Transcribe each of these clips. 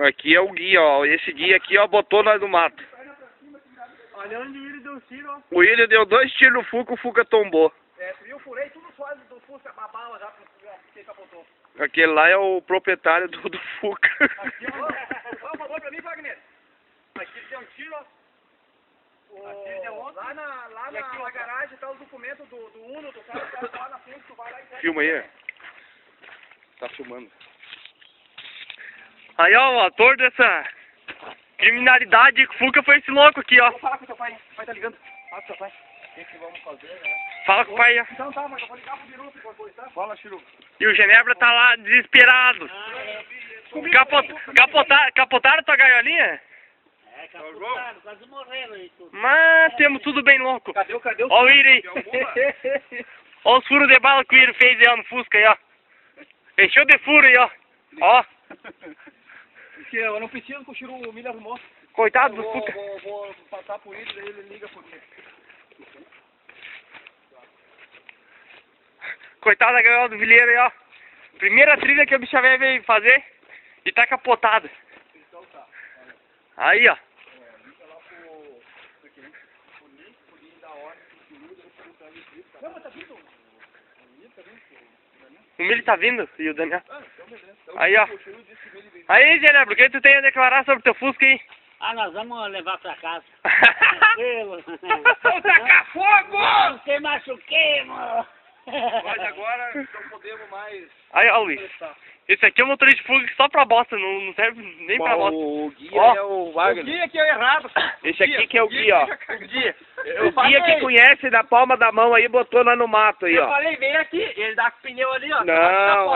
Aqui é o guia, ó. Esse guia aqui, ó, botou nós no mato. Olha onde o William deu um tiro, ó. O William deu 2 tiros no Fuca, o Fuca tombou. É, eu furei tudo só do Fusca, a bala já, porque capotou. Aquele lá é o proprietário do Fuca. Aqui, ó. Dá um favor pra mim, Wagner. Aqui deu um tiro, ó. Aqui deu outro. Lá na garagem tá o documento do Uno, do cara que tá lá na frente, tu vai lá e pega. Filma aí. Tá filmando. Aí, ó, o ator dessa criminalidade, o Fuca foi esse louco aqui, ó. Vou falar com o teu pai. O pai tá ligando. Fala com o teu pai. O que vamos fazer, né? Fala com o pai, ó. Então tá, mas eu vou ligar pro Biru qualquer coisa, tá? Fala, Chiru. E o Genebra tá lá desesperado. Capotaram tua gaiolinha? É, caputaram, quase morreram aí tudo. Mas temos tudo bem louco. Cadê o Ó o Iri. Ó os furos de bala que o Iri fez aí, ó, no Fusca aí, ó. Encheu de furo aí, ó. Ó. Porque eu não preciso que o Chiru me arrumou. Coitado do Fuca. Vou passar por ele, daí ele liga por mim. Coitado da gaiola do Vilheiro aí, ó. Primeira trilha que a bicha velha veio fazer e tá capotada. Então tá. Aí, ó. Liga lá pro Nico da ordem do Chiru, não, mas tá vindo. O Milho tá vindo e o Daniel. Ah, então beleza. Aí, ó. Aí, Genebra, o que tu tem a declarar sobre teu Fusca aí? Ah, nós vamos levar pra casa. Tranquilo. Vamos tacar fogo! Não se machuquemos. Mas agora não podemos mais. Aí, ó, Luiz. Esse aqui é um motorista de Fusca só pra bosta, não serve nem pra bosta. O guia Ó, é o Wagner. O guia que é errado. Esse aqui que é o guia, ó. O guia. O guia que conhece na palma da mão aí, botou nós no mato aí, Eu ó. falei, vem aqui. Ele dá com o pneu ali, ó. Não,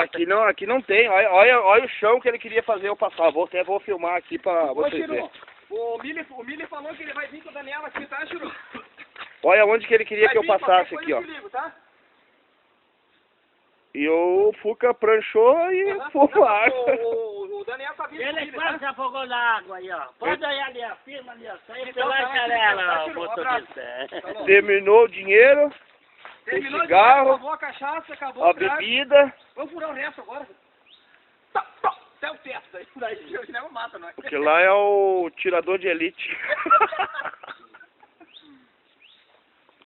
aqui não tem. Olha o chão que ele queria fazer eu passar. Vou filmar aqui pra Ô, vocês Chiru, verem. o Mili falou que ele vai vir com o Daniel aqui, tá, Chiru? Olha onde que ele queria que eu passasse aqui, ó. Ligo, tá? E o Fuca pranchou e fumar. O Daniel tá vindo Ele comigo, quase se tá? afogou na água aí, ó. Pode olhar ali, ó. Firma ali, ó. Saiu Então, pela tá, janela, tá, ó, Chiru, um motorista. Terminou o dinheiro, Terminou de cigarro, acabou a cachaça, acabou a o trago. bebida. Vamos furar o resto agora. Até o teto, daí o Ginebra mata nós. Porque lá é o tirador de elite.